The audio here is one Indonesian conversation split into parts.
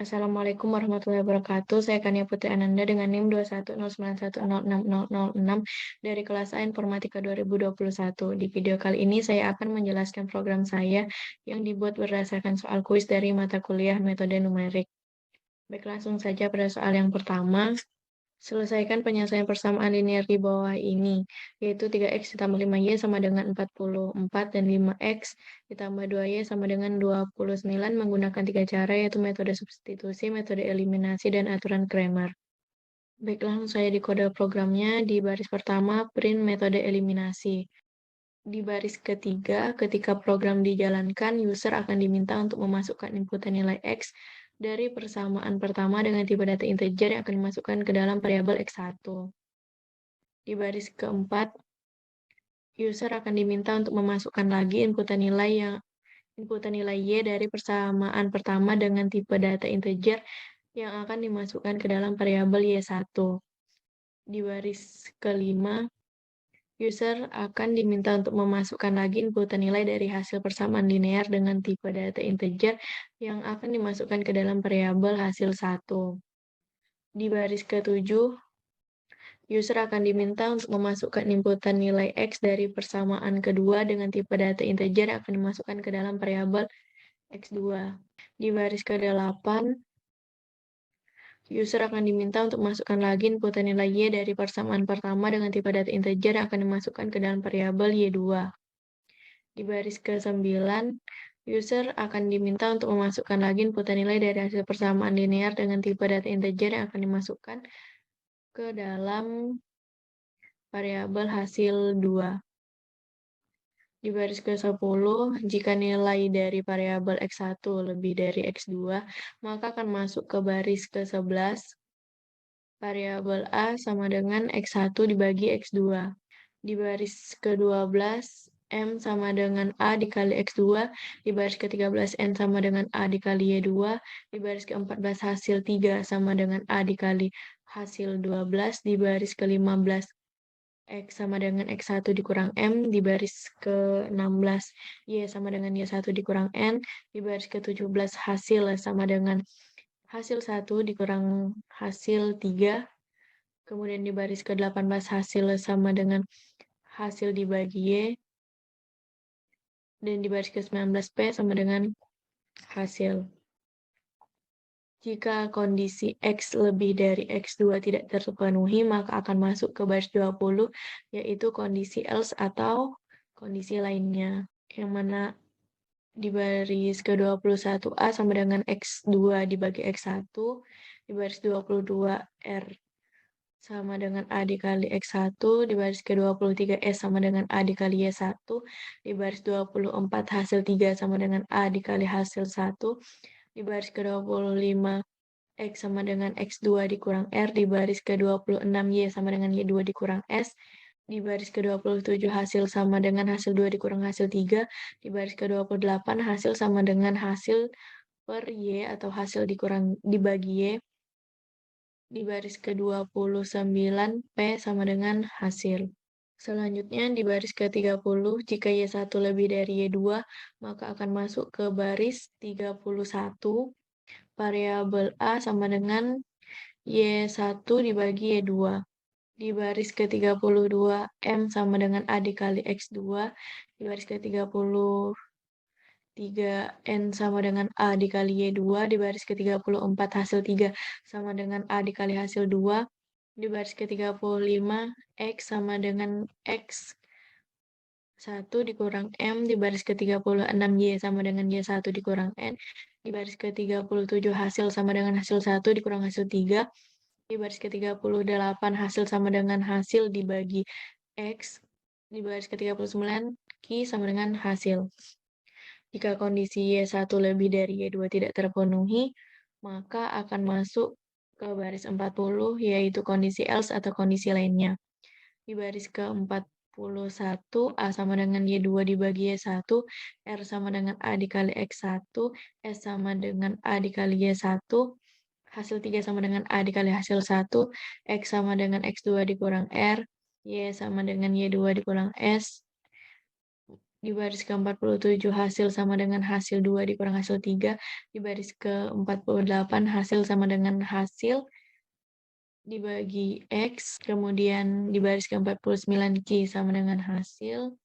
Assalamualaikum warahmatullahi wabarakatuh. Saya Kania Putri Ananda dengan NIM 21091066006 dari kelas A Informatika 2021. Di video kali ini saya akan menjelaskan program saya yang dibuat berdasarkan soal kuis dari mata kuliah metode numerik. Baik, langsung saja pada soal yang pertama. Selesaikan penyelesaian persamaan linear di bawah ini, yaitu 3x ditambah 5y sama dengan 44 dan 5x ditambah 2y sama dengan 29 menggunakan 3 cara, yaitu metode substitusi, metode eliminasi, dan aturan Cramer. Baik, langsung saya di kode programnya. Di baris pertama, print metode eliminasi. Di baris ketiga, ketika program dijalankan, user akan diminta untuk memasukkan inputan nilai X dari persamaan pertama dengan tipe data integer yang akan dimasukkan ke dalam variabel X1. Di baris keempat, user akan diminta untuk memasukkan lagi inputan nilai Y dari persamaan pertama dengan tipe data integer yang akan dimasukkan ke dalam variabel Y1. Di baris kelima, user akan diminta untuk memasukkan lagi inputan nilai dari hasil persamaan linear dengan tipe data integer yang akan dimasukkan ke dalam variabel hasil 1. Di baris ketujuh, user akan diminta untuk memasukkan inputan nilai X dari persamaan kedua dengan tipe data integer yang akan dimasukkan ke dalam variabel X2. Di baris ke-8, user akan diminta untuk memasukkan lagi inputan nilai Y dari persamaan pertama dengan tipe data integer yang akan dimasukkan ke dalam variabel Y2. Di baris ke-9, user akan diminta untuk memasukkan lagi inputan nilai dari hasil persamaan linear dengan tipe data integer yang akan dimasukkan ke dalam variabel hasil 2. Di baris ke-10, jika nilai dari variabel X1 lebih dari X2, maka akan masuk ke baris ke-11. Variabel A sama dengan X1 dibagi X2. Di baris ke-12, M sama dengan A dikali X2. Di baris ke-13, N sama dengan A dikali Y2. Di baris ke-14, hasil 3 sama dengan A dikali hasil 12. Di baris ke-15, X sama dengan X1 dikurang M. Di baris ke-16, Y sama dengan Y1 dikurang N. Di baris ke-17, hasil sama dengan hasil 1 dikurang hasil 3. Kemudian di baris ke-18, hasil sama dengan hasil dibagi Y. Dan di baris ke-19, P sama dengan hasil. Jika kondisi X lebih dari X2 tidak terpenuhi, maka akan masuk ke baris 20, yaitu kondisi else atau kondisi lainnya. Yang mana di baris ke-21A sama dengan X2 dibagi X1, di baris 22 R sama dengan A dikali X1, di baris ke-23 S sama dengan A dikali Y1, di baris 24 hasil 3 sama dengan A dikali hasil 1, di baris ke-25 X sama dengan X2 dikurang R, di baris ke-26 Y sama dengan Y2 dikurang S, di baris ke-27 hasil sama dengan hasil 2 dikurang hasil 3, di baris ke-28 hasil sama dengan hasil per Y atau hasil dibagi Y, di baris ke-29 P sama dengan hasil. Selanjutnya di baris ke-30, jika Y1 lebih dari Y2, maka akan masuk ke baris 31, variabel A sama dengan Y1 dibagi Y2. Di baris ke-32, M sama dengan A dikali X2. Di baris ke-33, N sama dengan A dikali Y2. Di baris ke-34, hasil 3 sama dengan A dikali hasil 2. Di baris ke-35, X sama dengan X 1 dikurang M. Di baris ke-36, Y sama dengan Y1 dikurang N. Di baris ke-37, hasil sama dengan hasil 1 dikurang hasil 3. Di baris ke-38, hasil sama dengan hasil dibagi X. Di baris ke-39, Q sama dengan hasil. Jika kondisi Y1 lebih dari Y2 tidak terpenuhi, maka akan masuk ke baris 40, yaitu kondisi else atau kondisi lainnya. Di baris ke-41, A sama dengan Y2 dibagi Y1, R sama dengan A dikali X1, S sama dengan A dikali Y1, hasil 3 sama dengan A dikali hasil 1, X sama dengan X2 dikurang R, Y sama dengan Y2 dikurang S. Di baris ke-47 hasil sama dengan hasil 2 dikurang hasil 3. Di baris ke-48 hasil sama dengan hasil dibagi X. Kemudian di baris ke-49 Q sama dengan hasil.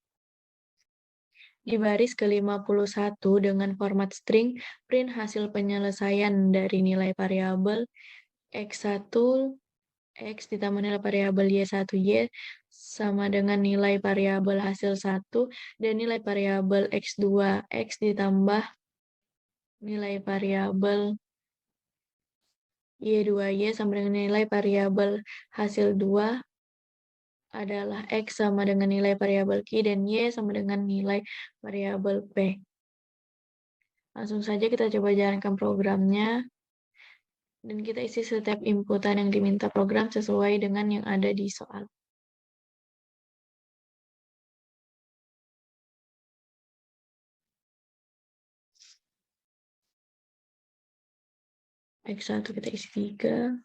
Di baris ke-51 dengan format string, print hasil penyelesaian dari nilai variabel X1 X ditambah nilai variabel Y1Y sama dengan nilai variabel hasil 1 dan nilai variabel X2 X ditambah nilai variabel Y2Y sama dengan nilai variabel hasil 2 adalah X sama dengan nilai variabel Q dan Y sama dengan nilai variabel P. Langsung saja kita coba jalankan programnya. Dan kita isi setiap inputan yang diminta program sesuai dengan yang ada di soal. X1 kita isi 3.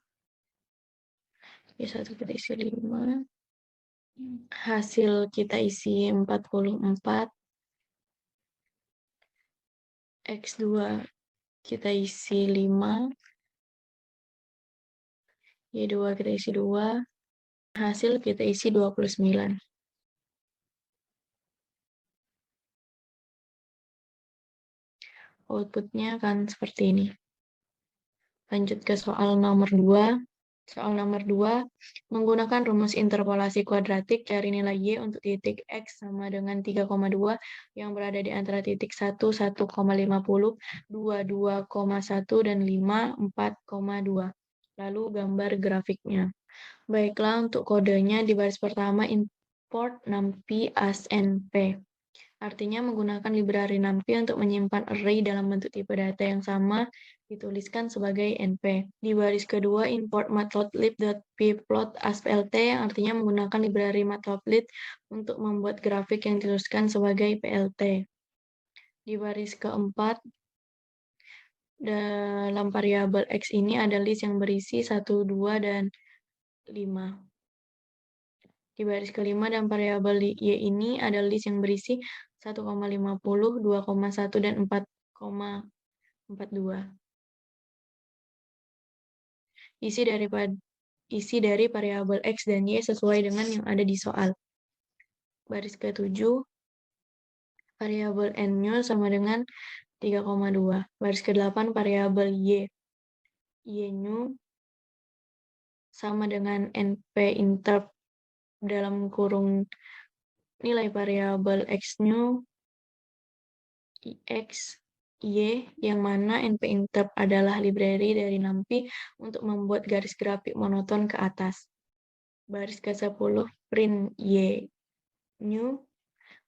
Y1 kita isi 5. Hasil kita isi 44. X2 kita isi 5. Y2 kita isi 2. Hasil kita isi 29. Outputnya akan seperti ini. Lanjut ke soal nomor 2. Soal nomor 2, menggunakan rumus interpolasi kuadratik cari nilai Y untuk titik X sama dengan 3,2 yang berada di antara titik 1, 1,50, 2, 2,1, dan 5, 4,2. Lalu gambar grafiknya. Baiklah, untuk kodenya di baris pertama import numpy as np. Artinya menggunakan library numpy untuk menyimpan array dalam bentuk tipe data yang sama dituliskan sebagai np. Di baris kedua import matplotlib.pplot as plt yang artinya menggunakan library matplotlib untuk membuat grafik yang dituliskan sebagai plt. Di baris keempat dalam variabel x ini ada list yang berisi 1, 2, dan 5. Di baris kelima dalam variabel Y ini ada list yang berisi 1,50, 2,1, dan 4,42. Isi dari variabel X dan Y sesuai dengan yang ada di soal. Baris ke-7, variabel N-nya sama dengan 3,2. Baris ke-8, variabel Y-nya sama dengan NP interp dalam kurung nilai variabel X-nya X, Y, yang mana np-interp adalah library dari numpy untuk membuat garis grafik monoton ke atas. Baris ke-10, print Y, new,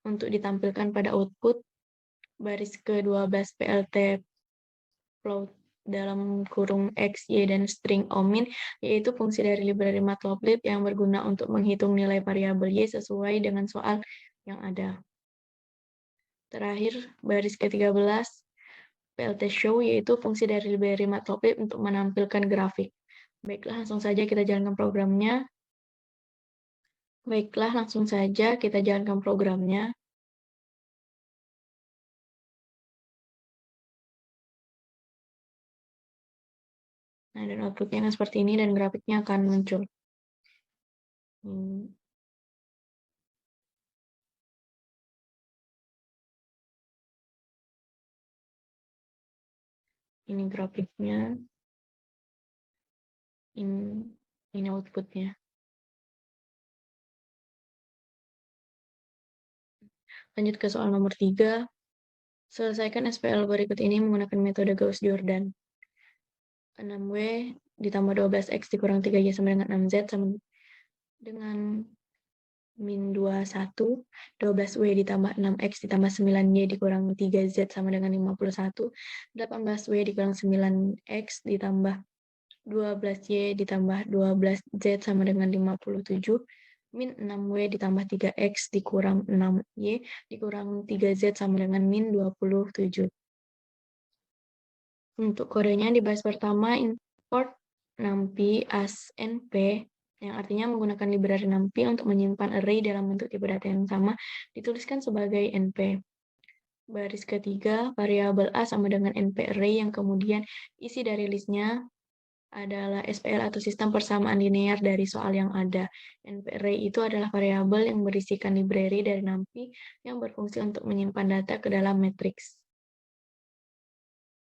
untuk ditampilkan pada output. Baris ke-12, plt float dalam kurung X, Y, dan string omin, yaitu fungsi dari library matplotlib yang berguna untuk menghitung nilai variabel Y sesuai dengan soal yang ada. Terakhir, baris ke-13, plt show, yaitu fungsi dari library matplotlib untuk menampilkan grafik. Baiklah, langsung saja kita jalankan programnya. Nah, dan outputnya akan seperti ini dan grafiknya akan muncul. Ini grafiknya. Ini outputnya. Lanjut ke soal nomor 3. Selesaikan SPL berikut ini menggunakan metode Gauss-Jordan. 6W ditambah 12X dikurang 3Y sama dengan 6Z sama dengan min 21. 12W ditambah 6X ditambah 9Y dikurang 3Z sama dengan 51. 18W dikurang 9X ditambah 12Y ditambah 12Z sama dengan 57. Min 6W ditambah 3X dikurang 6Y dikurang 3Z sama dengan min 27. Untuk kodenya di baris pertama import numpy as np yang artinya menggunakan library NumPy untuk menyimpan array dalam bentuk tipe data yang sama, dituliskan sebagai NP. Baris ketiga, variabel A sama dengan NP array yang kemudian isi dari listnya adalah SPL atau sistem persamaan linear dari soal yang ada. NP array itu adalah variabel yang berisikan library dari NumPy yang berfungsi untuk menyimpan data ke dalam matriks.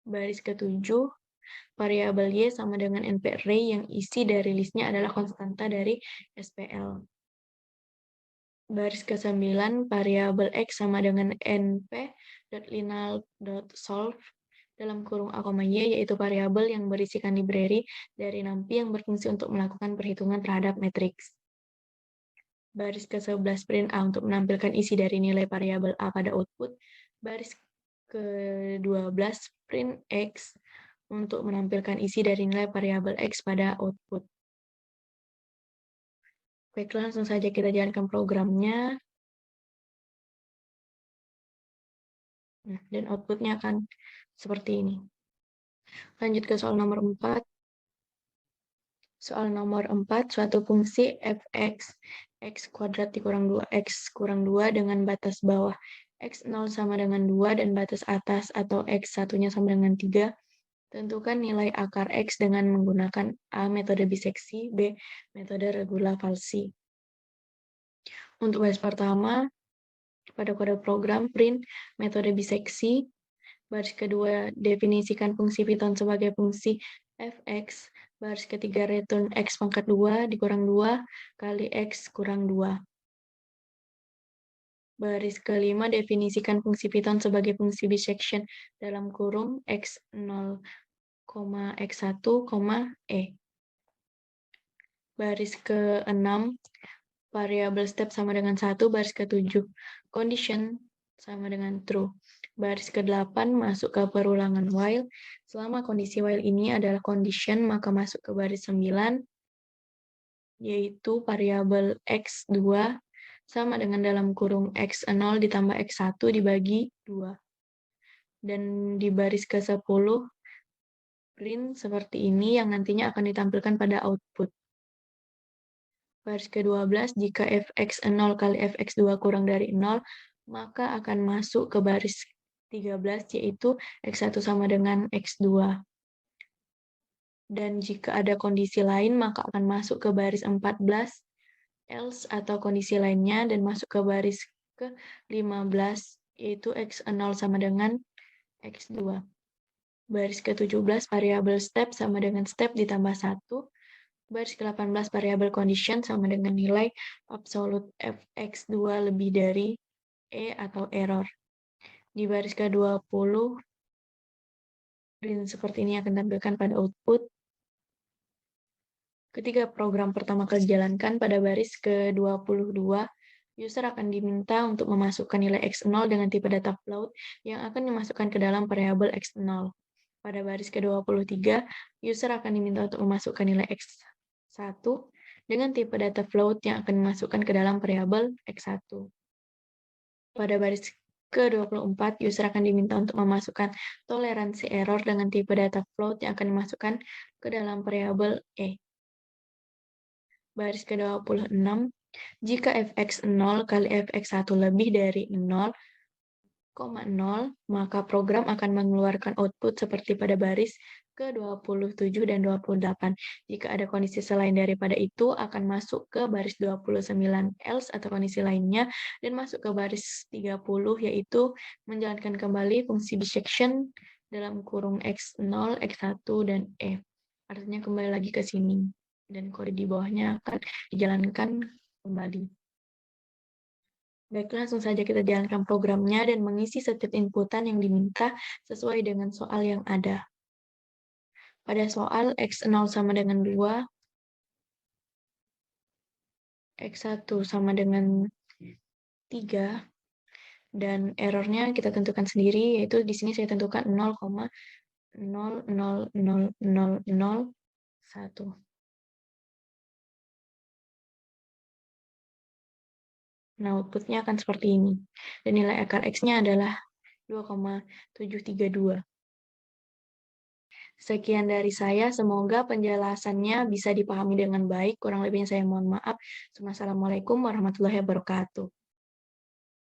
Baris ketujuh, variabel Y sama dengan NP array yang isi dari listnya adalah konstanta dari SPL. Baris ke-9, variabel X sama dengan np.linal.solve dalam kurung A, Y, yaitu variabel yang berisikan library dari NumPy yang berfungsi untuk melakukan perhitungan terhadap matriks. Baris ke-11, print A untuk menampilkan isi dari nilai variabel A pada output. Baris ke-12, print X untuk menampilkan isi dari nilai variabel X pada output. Baiklah, langsung saja kita jalankan programnya. Nah, dan outputnya akan seperti ini. Lanjut ke soal nomor 4. Soal nomor 4, suatu fungsi f(x), x kuadrat dikurang 2x kurang 2 dengan batas bawah x0 sama dengan 2 dan batas atas atau x1-nya sama dengan 3. Tentukan nilai akar X dengan menggunakan A. Metode biseksi, B. Metode regulavasi. Untuk baris pertama, pada kode program print metode biseksi. Baris kedua, definisikan fungsi Python sebagai fungsi f(x). Baris ketiga, return x pangkat 2 dikurang 2 kali x kurang 2. Baris kelima, definisikan fungsi Python sebagai fungsi bisection dalam kurung x0, x1, e. Baris ke-6, variabel step sama dengan 1. Baris ke-7, condition sama dengan true. Baris ke-8, masuk ke perulangan while. Selama kondisi while ini adalah condition, maka masuk ke baris 9, yaitu variabel x2 sama dengan dalam kurung x0 ditambah x1 dibagi 2. Dan di baris ke-10, print seperti ini yang nantinya akan ditampilkan pada output. Baris ke-12, jika fx0 kali fx2 kurang dari 0, maka akan masuk ke baris 13, yaitu x1 sama dengan x2. Dan jika ada kondisi lain, maka akan masuk ke baris 14, else atau kondisi lainnya, dan masuk ke baris ke-15, yaitu x0 sama dengan x2. Baris ke-17, variabel step sama dengan step ditambah 1. Baris ke-18, variabel condition sama dengan nilai absolut fx2 lebih dari E atau error. Di baris ke-20, print seperti ini akan tampilkan pada output. Ketika program pertama kali dijalankan pada baris ke-22, user akan diminta untuk memasukkan nilai x0 dengan tipe data float yang akan dimasukkan ke dalam variabel x0. Pada baris ke-23, user akan diminta untuk memasukkan nilai x1 dengan tipe data float yang akan dimasukkan ke dalam variabel x1. Pada baris ke-24, user akan diminta untuk memasukkan toleransi error dengan tipe data float yang akan dimasukkan ke dalam variabel e. Baris ke-26, jika fx0 kali fx1 lebih dari 0,0, maka program akan mengeluarkan output seperti pada baris ke-27 dan 28. Jika ada kondisi selain daripada itu, akan masuk ke baris 29 else atau kondisi lainnya, dan masuk ke baris 30, yaitu menjalankan kembali fungsi bisection dalam kurung x0, x1, dan e. Artinya kembali lagi ke sini, dan kode di bawahnya akan dijalankan kembali. Baiklah, langsung saja kita jalankan programnya dan mengisi setiap inputan yang diminta sesuai dengan soal yang ada. Pada soal x0 sama dengan 2, x1 sama dengan 3, dan errornya kita tentukan sendiri, yaitu di sini saya tentukan 0,0000001. Nah, outputnya akan seperti ini. Dan nilai akar X-nya adalah 2,732. Sekian dari saya, semoga penjelasannya bisa dipahami dengan baik. Kurang lebihnya saya mohon maaf. Wassalamualaikum warahmatullahi wabarakatuh.